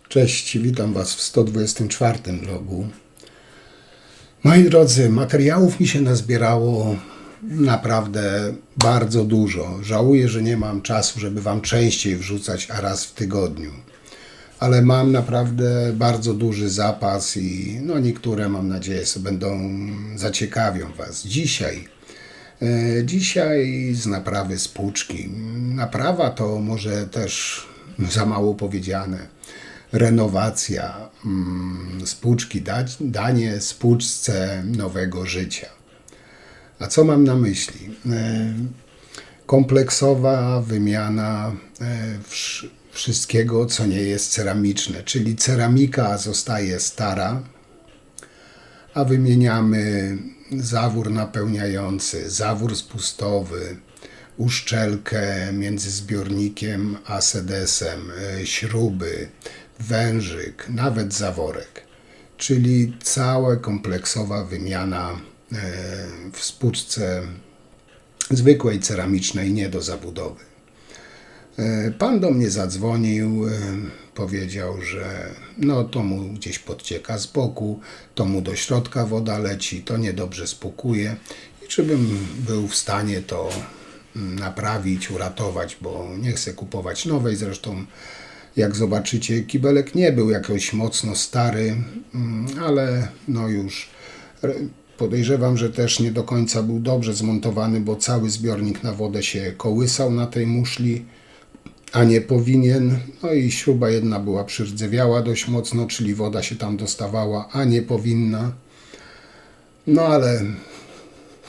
Cześć, witam Was w 124 vlogu. Moi drodzy, materiałów mi się nazbierało naprawdę bardzo dużo. Żałuję, że nie mam czasu, żeby Wam częściej wrzucać, a raz w tygodniu. Ale mam naprawdę bardzo duży zapas i niektóre, mam nadzieję, zaciekawią Was. Dzisiaj z naprawy spłuczki. Naprawa to może też za mało powiedziane. Renowacja spłuczki, danie spłuczce nowego życia. A co mam na myśli? Kompleksowa wymiana wszystkiego, co nie jest ceramiczne, czyli ceramika zostaje stara, a wymieniamy zawór napełniający, zawór spustowy, uszczelkę między zbiornikiem a sedesem, śruby, wężyk, nawet zaworek. Czyli cała kompleksowa wymiana w spłuczce zwykłej ceramicznej, nie do zabudowy. Pan do mnie zadzwonił, powiedział, że to mu gdzieś podcieka z boku, to mu do środka woda leci, to niedobrze spłukuje i czy bym był w stanie to naprawić, uratować, bo nie chcę kupować nowej. Zresztą jak zobaczycie, kibelek nie był jakoś mocno stary, ale już podejrzewam, że też nie do końca był dobrze zmontowany, bo cały zbiornik na wodę się kołysał na tej muszli, a nie powinien. I śruba jedna była przyrdzewiała dość mocno, czyli woda się tam dostawała, a nie powinna. Ale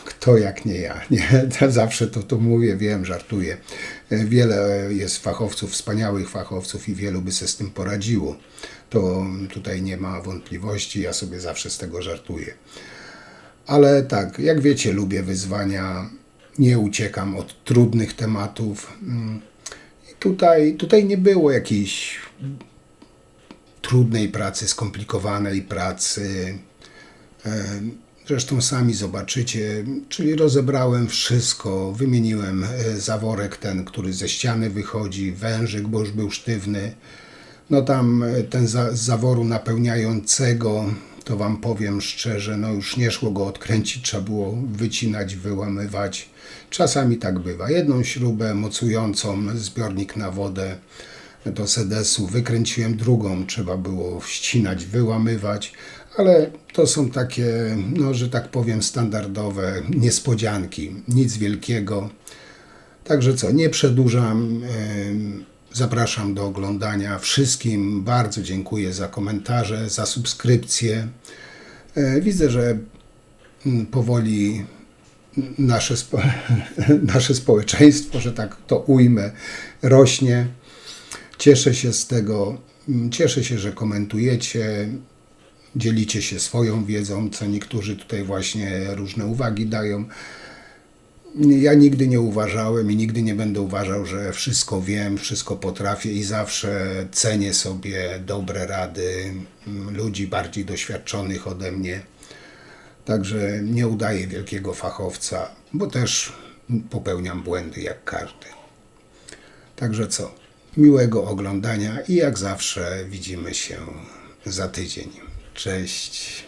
kto jak nie ja, nie? Zawsze to mówię, wiem, żartuję. Wiele jest fachowców, wspaniałych fachowców i wielu by się z tym poradziło. To tutaj nie ma wątpliwości, ja sobie zawsze z tego żartuję. Ale tak, jak wiecie, lubię wyzwania, nie uciekam od trudnych tematów. Tutaj nie było jakiejś trudnej pracy, skomplikowanej pracy. Zresztą sami zobaczycie, czyli rozebrałem wszystko, wymieniłem zaworek ten, który ze ściany wychodzi, wężyk, bo już był sztywny. Tam ten z zaworu napełniającego, to Wam powiem szczerze, już nie szło go odkręcić, trzeba było wycinać, wyłamywać. Czasami tak bywa. Jedną śrubę mocującą zbiornik na wodę do sedesu wykręciłem, drugą trzeba było ścinać, wyłamywać. Ale to są takie, że tak powiem, standardowe niespodzianki, nic wielkiego. Także nie przedłużam, zapraszam do oglądania. Wszystkim bardzo dziękuję za komentarze, za subskrypcje. Widzę, że powoli nasze społeczeństwo, że tak to ujmę, rośnie. Cieszę się z tego, cieszę się, że komentujecie. Dzielicie się swoją wiedzą, co niektórzy tutaj właśnie różne uwagi dają. Ja nigdy nie uważałem i nigdy nie będę uważał, że wszystko wiem, wszystko potrafię i zawsze cenię sobie dobre rady ludzi bardziej doświadczonych ode mnie. Także nie udaję wielkiego fachowca, bo też popełniam błędy jak każdy. Także miłego oglądania i jak zawsze widzimy się za tydzień. Cześć.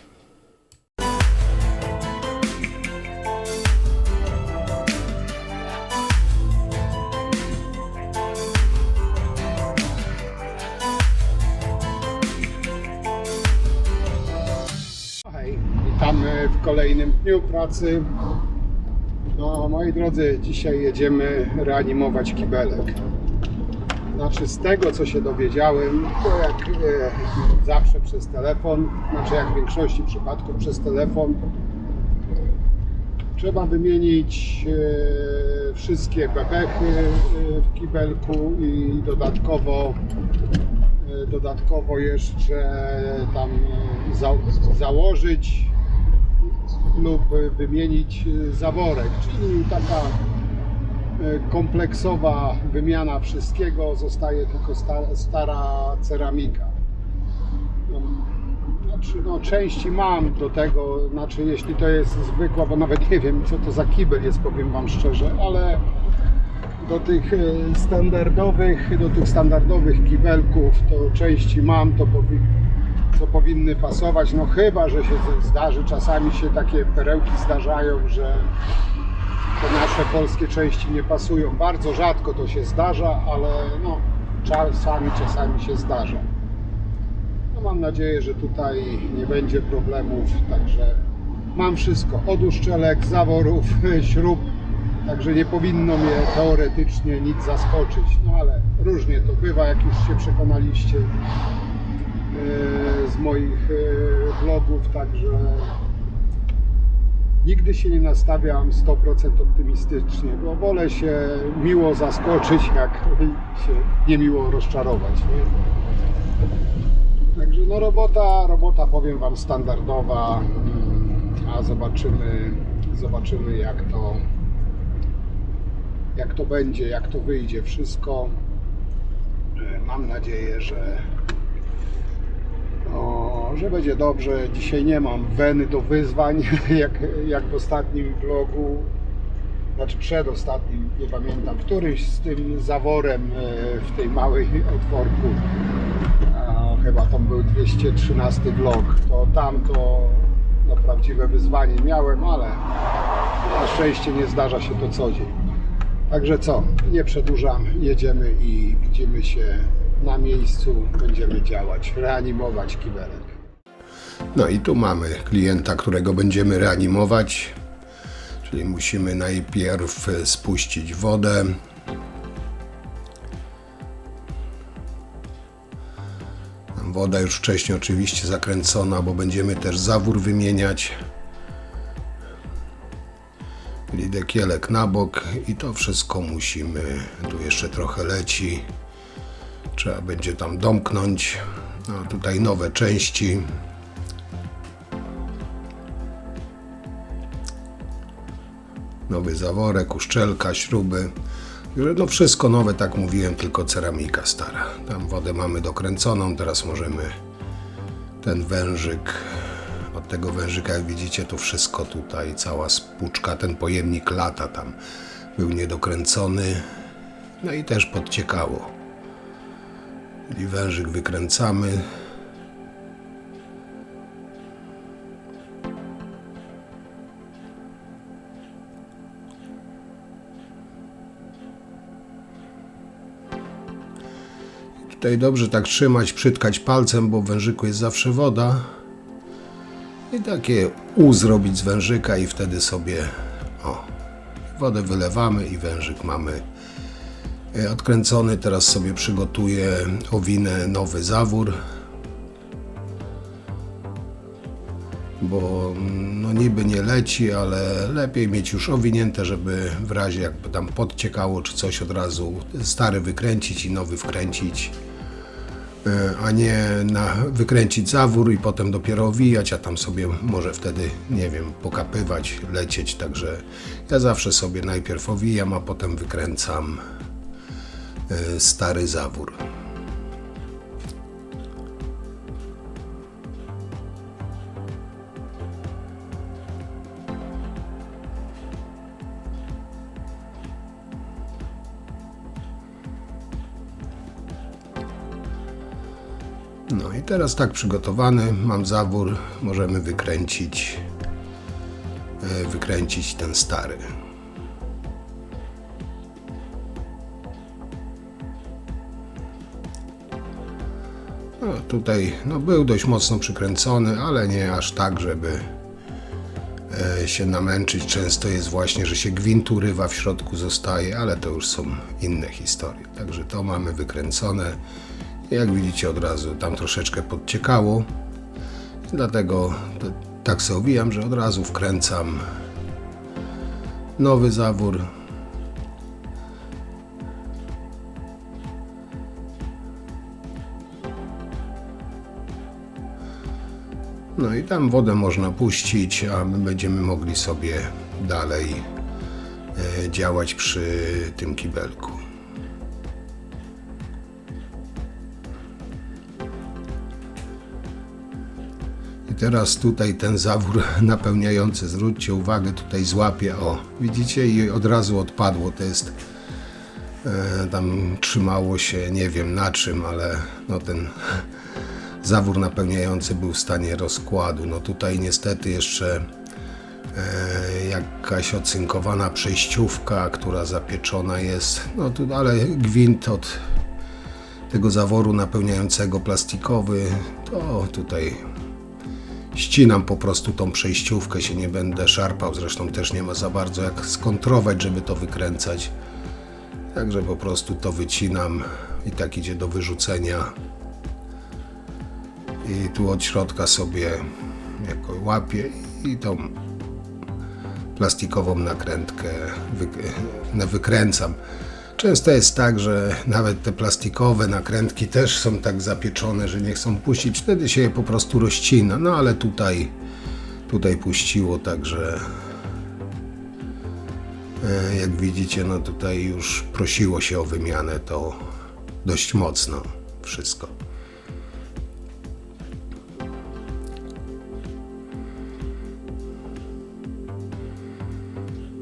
Hej, witamy w kolejnym dniu pracy. Moi drodzy, dzisiaj jedziemy reanimować kibelek. Z tego, co się dowiedziałem, to jak zawsze przez telefon, jak w większości przypadków przez telefon, trzeba wymienić wszystkie bebechy w kibelku i dodatkowo jeszcze tam założyć lub wymienić zaworek, czyli taka kompleksowa wymiana wszystkiego, zostaje tylko stara ceramika. Części mam do tego, jeśli to jest zwykła, bo nawet nie wiem, co to za kibel jest, powiem Wam szczerze, ale do tych standardowych kibelków to części mam, co powinny pasować, no chyba że się zdarzy, czasami się takie perełki zdarzają, że te nasze polskie części nie pasują. Bardzo rzadko to się zdarza, ale no czasami się zdarza. No mam nadzieję, że tutaj nie będzie problemów, także mam wszystko, od uszczelek, zaworów, śrub, także nie powinno mnie teoretycznie nic zaskoczyć, no ale różnie to bywa, jak już się przekonaliście z moich vlogów, także nigdy się nie nastawiam 100% optymistycznie, bo wolę się miło zaskoczyć, jak się niemiło rozczarować, nie? Także no robota powiem Wam standardowa, a zobaczymy jak to będzie, jak to wyjdzie wszystko. Mam nadzieję, że będzie dobrze. Dzisiaj nie mam weny do wyzwań, jak w ostatnim vlogu, znaczy przedostatnim, nie pamiętam, któryś z tym zaworem w tej małej otworku. Chyba tam był 213 vlog, to no, prawdziwe wyzwanie miałem, ale na szczęście nie zdarza się to co dzień. Także co, nie przedłużam, jedziemy i widzimy się na miejscu, będziemy działać, reanimować kibelek. No i tu mamy klienta, którego będziemy reanimować, czyli musimy najpierw spuścić wodę. Woda już wcześniej oczywiście zakręcona, bo będziemy też zawór wymieniać. Czyli dekielek na bok i to wszystko musimy, tu jeszcze trochę leci, trzeba będzie tam domknąć. No, tutaj nowe części. Nowy zaworek, uszczelka, śruby. No wszystko nowe, tak mówiłem, tylko ceramika stara. Tam wodę mamy dokręconą, teraz możemy ten wężyk, od tego wężyka jak widzicie to wszystko tutaj, cała spłuczka, ten pojemnik lata tam był niedokręcony, no i też podciekało. I wężyk wykręcamy. Tutaj dobrze tak trzymać, przytkać palcem, bo w wężyku jest zawsze woda. I takie U zrobić z wężyka i wtedy sobie wodę wylewamy i wężyk mamy odkręcony. Teraz sobie przygotuję, owinę nowy zawór, bo no niby nie leci, ale lepiej mieć już owinięte, żeby w razie jakby tam podciekało czy coś, od razu stary wykręcić i nowy wkręcić, a nie wykręcić zawór i potem dopiero owijać, a tam sobie może wtedy, nie wiem, pokapywać, lecieć. Także ja zawsze sobie najpierw owijam, a potem wykręcam stary zawór. No i teraz tak przygotowany mam zawór, możemy wykręcić ten stary. No tutaj był dość mocno przykręcony, ale nie aż tak, żeby się namęczyć. Często jest właśnie, że się gwint urywa, w środku zostaje, ale to już są inne historie. Także to mamy wykręcone. Jak widzicie, od razu tam troszeczkę podciekało, dlatego tak sobie owijam, że od razu wkręcam nowy zawór. No i tam wodę można puścić, a my będziemy mogli sobie dalej działać przy tym kibelku. I teraz tutaj ten zawór napełniający, zwróćcie uwagę, tutaj złapie, widzicie, i od razu odpadło. To jest Tam trzymało się, nie wiem na czym, ale no ten zawór napełniający był w stanie rozkładu. No tutaj niestety jeszcze jakaś ocynkowana przejściówka, która zapieczona jest, no tu, ale gwint od tego zaworu napełniającego plastikowy, to tutaj ścinam po prostu tą przejściówkę, się nie będę szarpał, zresztą też nie ma za bardzo jak skontrować, żeby to wykręcać. Także po prostu to wycinam i tak idzie do wyrzucenia. I tu od środka sobie jako łapię i tą plastikową nakrętkę wykręcam. Często jest tak, że nawet te plastikowe nakrętki też są tak zapieczone, że nie chcą puścić. Wtedy się je po prostu rozcina. No ale tutaj puściło, także jak widzicie, no tutaj już prosiło się o wymianę to dość mocno wszystko.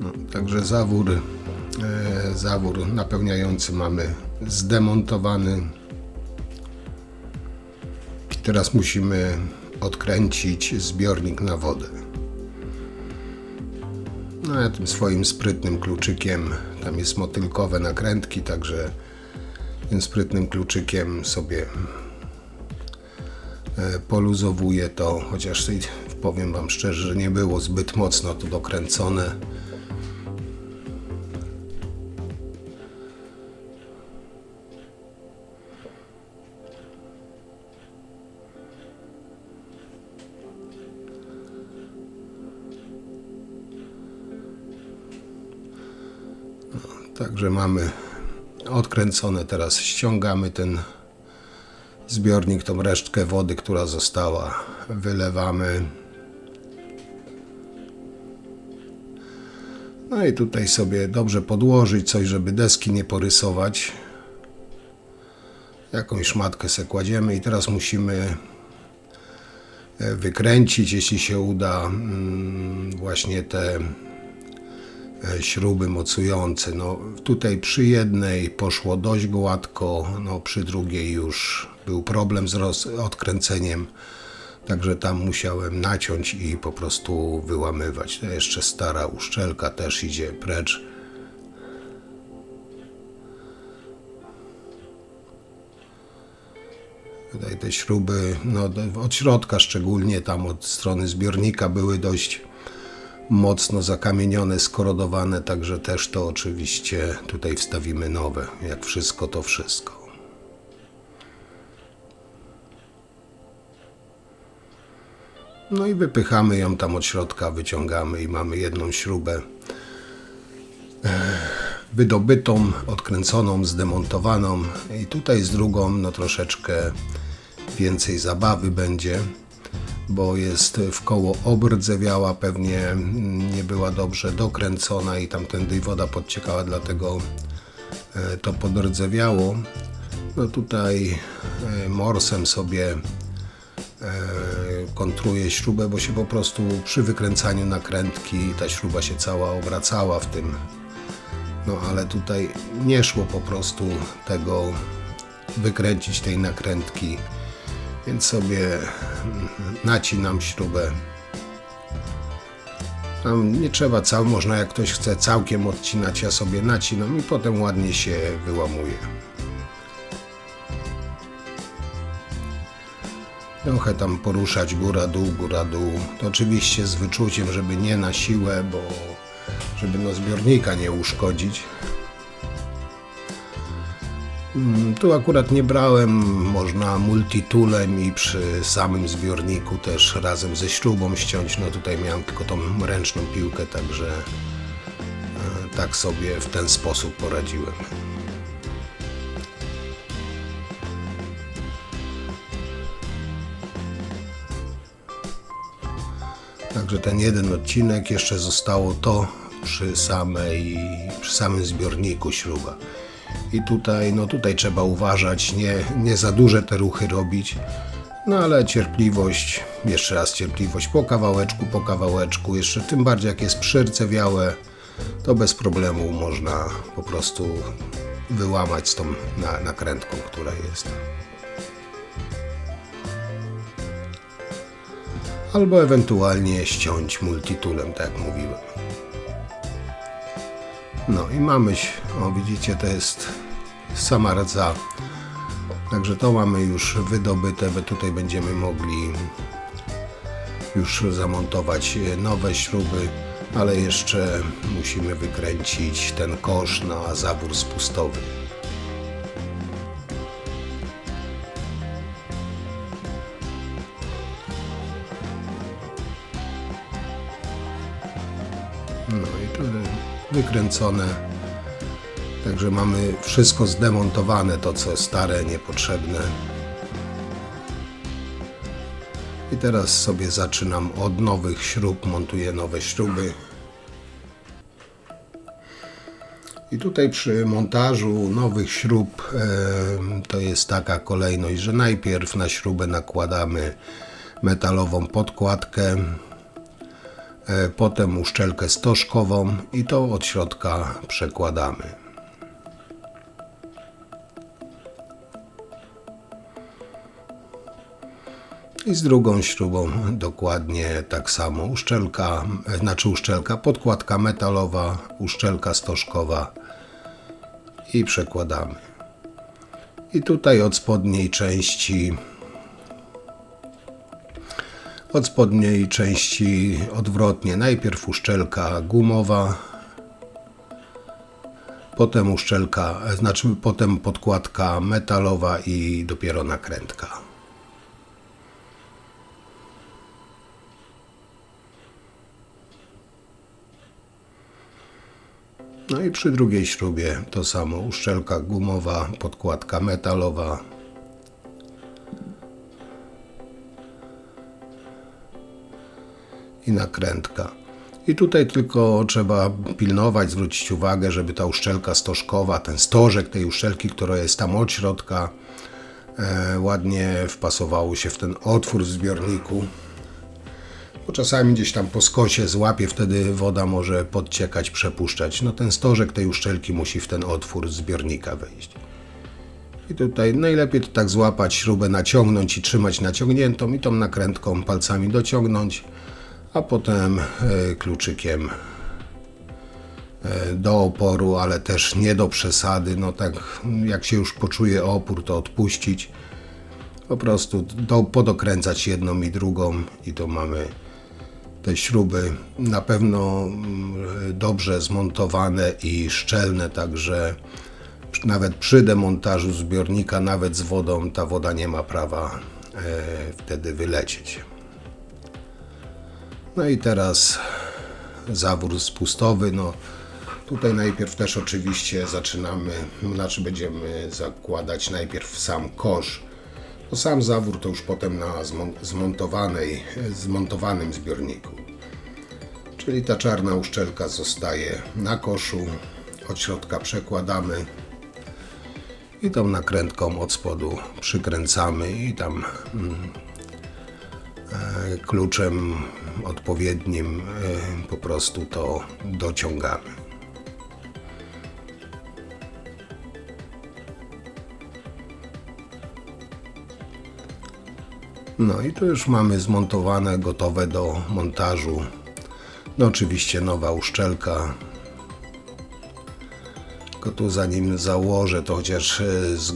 No, także zawór napełniający mamy zdemontowany. Teraz musimy odkręcić zbiornik na wodę. No ja tym swoim sprytnym kluczykiem, tam jest motylkowe nakrętki, także tym sprytnym kluczykiem sobie poluzowuję to, chociaż powiem wam szczerze, że nie było zbyt mocno to dokręcone. Także mamy odkręcone, teraz ściągamy ten zbiornik, tą resztkę wody, która została, wylewamy. No i tutaj sobie dobrze podłożyć coś, żeby deski nie porysować. Jakąś szmatkę se kładziemy i teraz musimy wykręcić, jeśli się uda, właśnie te śruby mocujące. No, tutaj przy jednej poszło dość gładko, no, przy drugiej już był problem z odkręceniem, także tam musiałem naciąć i po prostu wyłamywać. To jeszcze stara uszczelka też idzie precz. Tutaj te śruby, no, od środka szczególnie, tam od strony zbiornika były dość mocno zakamienione, skorodowane, także też to oczywiście tutaj wstawimy nowe, jak wszystko to wszystko. No i wypychamy ją tam od środka, wyciągamy i mamy jedną śrubę wydobytą, odkręconą, zdemontowaną i tutaj z drugą no troszeczkę więcej zabawy będzie, bo jest w koło obrdzewiała, pewnie nie była dobrze dokręcona i tamtędy woda podciekała, dlatego to podrdzewiało. No tutaj morsem sobie kontruję śrubę, bo się po prostu przy wykręcaniu nakrętki ta śruba się cała obracała w tym. No ale tutaj nie szło po prostu tego wykręcić tej nakrętki, więc sobie nacinam śrubę. Tam nie trzeba można, jak ktoś chce całkiem odcinać, ja sobie nacinam i potem ładnie się wyłamuje. Trochę tam poruszać góra dół. To oczywiście z wyczuciem, żeby nie na siłę, bo żeby no zbiornika nie uszkodzić. Tu akurat nie brałem, można multitoolem i przy samym zbiorniku też razem ze śrubą ściąć. No tutaj miałem tylko tą ręczną piłkę, także tak sobie w ten sposób poradziłem. Także ten jeden odcinek, jeszcze zostało to przy samym zbiorniku śruba. I tutaj, no tutaj trzeba uważać, nie za duże te ruchy robić, no ale cierpliwość, jeszcze raz cierpliwość, po kawałeczku, jeszcze tym bardziej jak jest przyrcewiałe, to bez problemu można po prostu wyłamać z tą nakrętką, która jest. Albo ewentualnie ściąć multitoolem, tak jak mówiłem. No i mamy, o widzicie, to jest sama rdza. Także to mamy już wydobyte, bo tutaj będziemy mogli już zamontować nowe śruby, ale jeszcze musimy wykręcić ten kosz na zawór spustowy. No i tu wykręcone. Także mamy wszystko zdemontowane, to co stare, niepotrzebne. I teraz sobie zaczynam od nowych śrub, montuję nowe śruby. I tutaj przy montażu nowych śrub to jest taka kolejność, że najpierw na śrubę nakładamy metalową podkładkę, potem uszczelkę stożkową i to od środka przekładamy. I z drugą śrubą dokładnie tak samo. Uszczelka, podkładka metalowa, uszczelka stożkowa i przekładamy. I tutaj od spodniej części odwrotnie. Najpierw uszczelka gumowa, potem podkładka metalowa i dopiero nakrętka. No i przy drugiej śrubie to samo, uszczelka gumowa, podkładka metalowa i nakrętka. I tutaj tylko trzeba pilnować, zwrócić uwagę, żeby ta uszczelka stożkowa, ten stożek tej uszczelki, która jest tam od środka, ładnie wpasowało się w ten otwór w zbiorniku. Bo czasami gdzieś tam po skosie złapie, wtedy woda może podciekać, przepuszczać. No ten stożek tej uszczelki musi w ten otwór zbiornika wejść. I tutaj najlepiej to tak złapać, śrubę naciągnąć i trzymać naciągniętą i tą nakrętką palcami dociągnąć, a potem kluczykiem do oporu, ale też nie do przesady. No tak jak się już poczuje opór, to odpuścić. Po prostu podokręcać jedną i drugą i to mamy te śruby na pewno dobrze zmontowane i szczelne, także nawet przy demontażu zbiornika, nawet z wodą, ta woda nie ma prawa wtedy wylecieć. No i teraz zawór spustowy. No tutaj najpierw też oczywiście będziemy zakładać najpierw sam kosz. To sam zawór to już potem na zmontowanym zbiorniku. Czyli ta czarna uszczelka zostaje na koszu, od środka przekładamy i tą nakrętką od spodu przykręcamy i tam kluczem odpowiednim po prostu to dociągamy. No i tu już mamy zmontowane, gotowe do montażu. No oczywiście nowa uszczelka. Tylko tu zanim założę, to chociaż z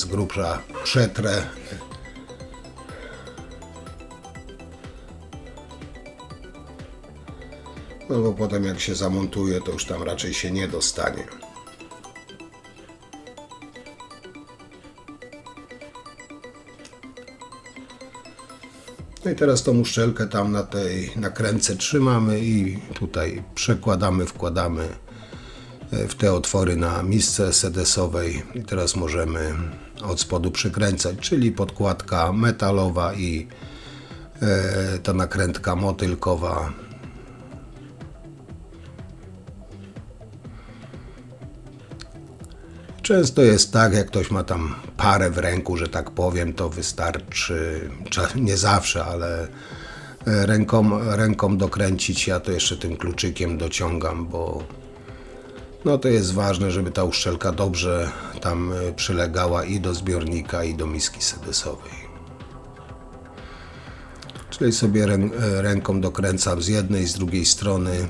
grubsza przetrę. No bo potem jak się zamontuje, to już tam raczej się nie dostanie. No i teraz tą uszczelkę tam na tej nakrętce trzymamy i tutaj przekładamy, wkładamy w te otwory na misce sedesowej i teraz możemy od spodu przykręcać, czyli podkładka metalowa i ta nakrętka motylkowa. Często jest tak, jak ktoś ma tam parę w ręku, że tak powiem, to wystarczy, nie zawsze, ale ręką dokręcić. Ja to jeszcze tym kluczykiem dociągam, bo No to jest ważne, żeby ta uszczelka dobrze tam przylegała i do zbiornika, i do miski sedesowej. Czyli sobie ręką dokręcam z jednej, z drugiej strony.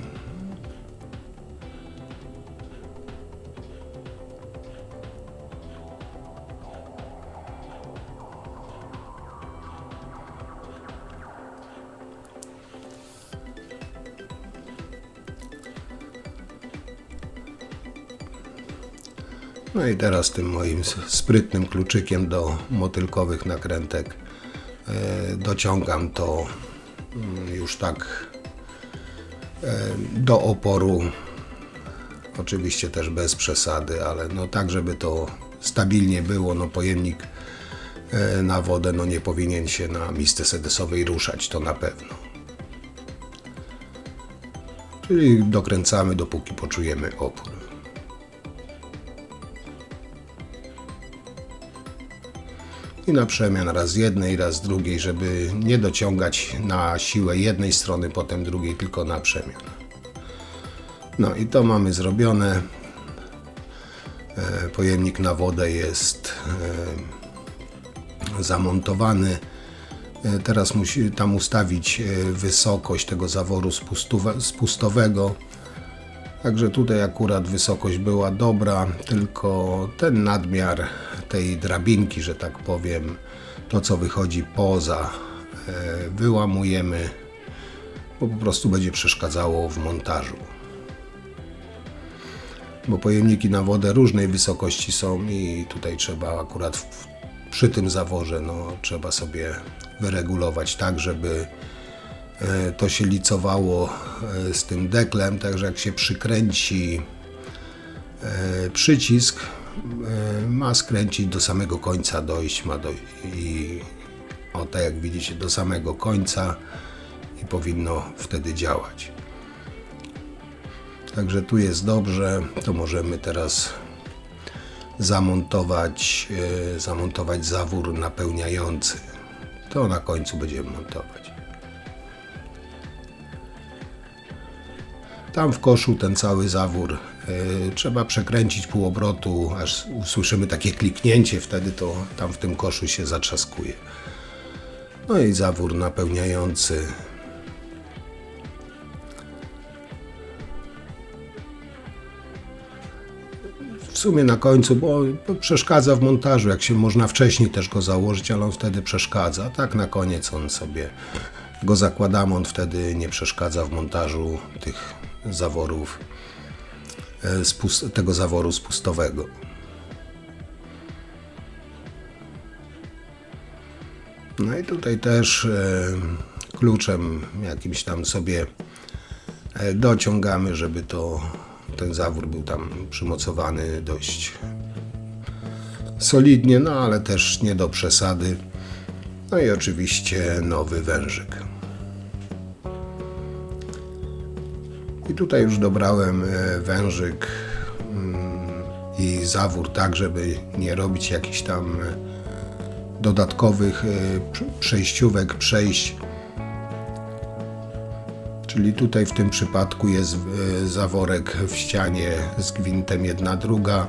No i teraz tym moim sprytnym kluczykiem do motylkowych nakrętek dociągam to już tak do oporu. Oczywiście też bez przesady, ale no tak, żeby to stabilnie było. No pojemnik na wodę no nie powinien się na misce sedesowej ruszać, to na pewno. Czyli dokręcamy, dopóki poczujemy opór. I na przemian raz z jednej, raz z drugiej, żeby nie dociągać na siłę jednej strony, potem drugiej, tylko na przemian. No i to mamy zrobione. Pojemnik na wodę jest zamontowany. Teraz musi tam ustawić wysokość tego zaworu spustowego. Także tutaj akurat wysokość była dobra, tylko ten nadmiar tej drabinki, że tak powiem, to co wychodzi poza, wyłamujemy, bo po prostu będzie przeszkadzało w montażu. Bo pojemniki na wodę różnej wysokości są i tutaj trzeba akurat przy tym zaworze trzeba sobie wyregulować tak, żeby to się licowało z tym deklem, także jak się przykręci przycisk, ma skręcić do samego końca, dojść i tak jak widzicie, do samego końca i powinno wtedy działać. Także tu jest dobrze, to możemy teraz zamontować zawór napełniający. To na końcu będziemy montować. Tam w koszu ten cały zawór trzeba przekręcić pół obrotu, aż usłyszymy takie kliknięcie, wtedy to tam w tym koszu się zatrzaskuje. No i zawór napełniający. W sumie na końcu, bo przeszkadza w montażu, jak się można wcześniej też go założyć, ale on wtedy przeszkadza. Tak na koniec on sobie go zakładamy, on wtedy nie przeszkadza w montażu tych zaworów, tego zaworu spustowego. No i tutaj też kluczem jakimś tam sobie dociągamy, żeby ten zawór był tam przymocowany dość solidnie, no ale też nie do przesady. No i oczywiście nowy wężyk. I tutaj już dobrałem wężyk i zawór tak, żeby nie robić jakichś tam dodatkowych przejść. Czyli tutaj w tym przypadku jest zaworek w ścianie z gwintem 1/2,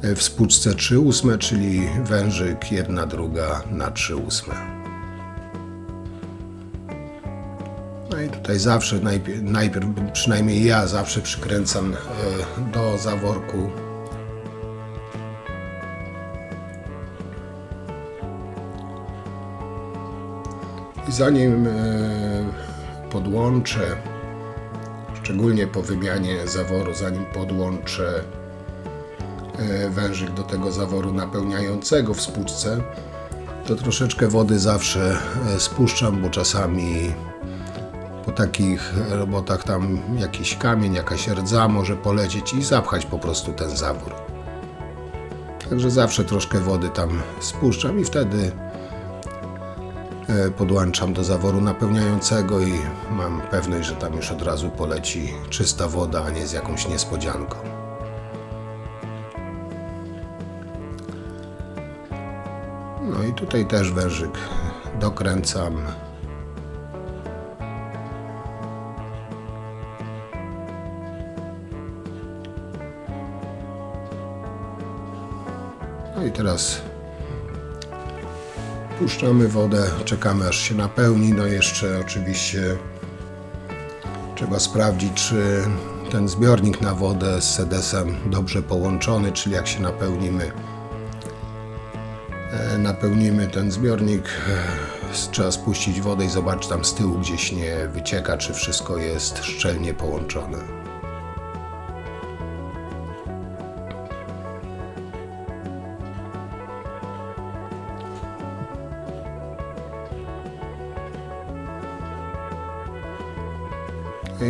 w spłuczce 3/8, czyli wężyk 1/2 na 3/8. No i tutaj zawsze, najpierw przynajmniej ja zawsze przykręcam do zaworku i zanim podłączę, szczególnie po wymianie zaworu, zanim podłączę wężyk do tego zaworu napełniającego w spłuczce, to troszeczkę wody zawsze spuszczam, bo czasami po takich robotach tam jakiś kamień, jakaś rdza może polecieć i zapchać po prostu ten zawór. Także zawsze troszkę wody tam spuszczam i wtedy podłączam do zaworu napełniającego i mam pewność, że tam już od razu poleci czysta woda, a nie z jakąś niespodzianką. No i tutaj też wężyk dokręcam. No i teraz puszczamy wodę, czekamy aż się napełni. No jeszcze oczywiście trzeba sprawdzić, czy ten zbiornik na wodę z sedesem dobrze połączony, czyli jak się napełnimy ten zbiornik, trzeba spuścić wodę i zobaczyć tam z tyłu gdzieś nie wycieka, czy wszystko jest szczelnie połączone.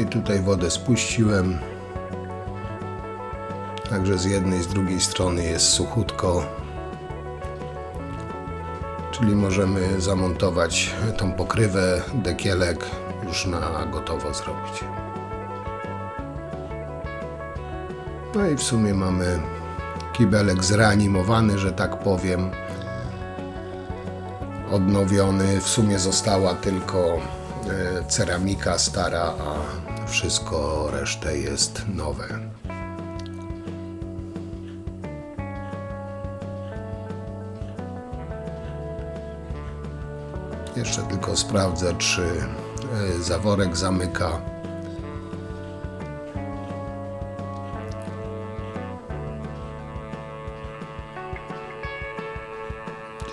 I tutaj wodę spuściłem, także z jednej i z drugiej strony jest suchutko, czyli możemy zamontować tą pokrywę, dekielek już na gotowo zrobić. No i w sumie mamy kibelek zreanimowany, że tak powiem, odnowiony. W sumie została tylko ceramika stara, a wszystko resztę jest nowe. Jeszcze tylko sprawdzę, czy zaworek zamyka.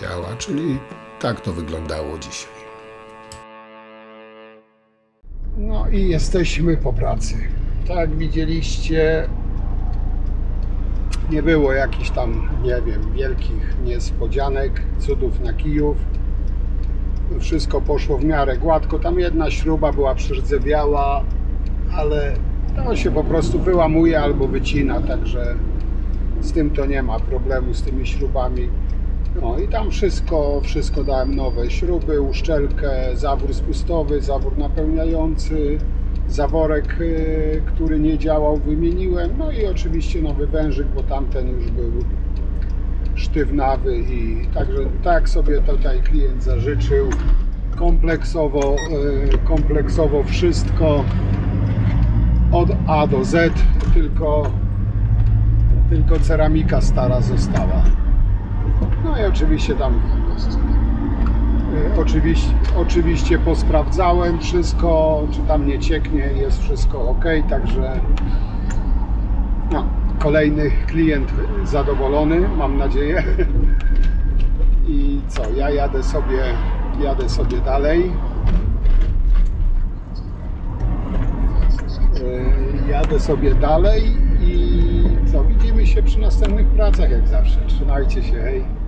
Działa, czyli tak to wyglądało dzisiaj. No i jesteśmy po pracy. Tak jak widzieliście, nie było jakichś tam, nie wiem, wielkich niespodzianek, cudów na kijów. Wszystko poszło w miarę gładko. Tam jedna śruba była przyrdzewiała, ale to się po prostu wyłamuje albo wycina, także z tym to nie ma problemu, z tymi śrubami. No i tam wszystko dałem nowe śruby, uszczelkę, zawór spustowy, zawór napełniający, zaworek, który nie działał, wymieniłem. No i oczywiście nowy wężyk, bo tamten już był sztywnawy i także tak sobie tutaj klient zażyczył. Kompleksowo wszystko od A do Z, tylko ceramika stara została. No i oczywiście tam oczywiście posprawdzałem wszystko, czy tam nie cieknie, jest wszystko ok, także no, kolejny klient zadowolony, mam nadzieję. I co, ja jadę sobie dalej. I co, widzimy się przy następnych pracach jak zawsze. Trzymajcie się, hej.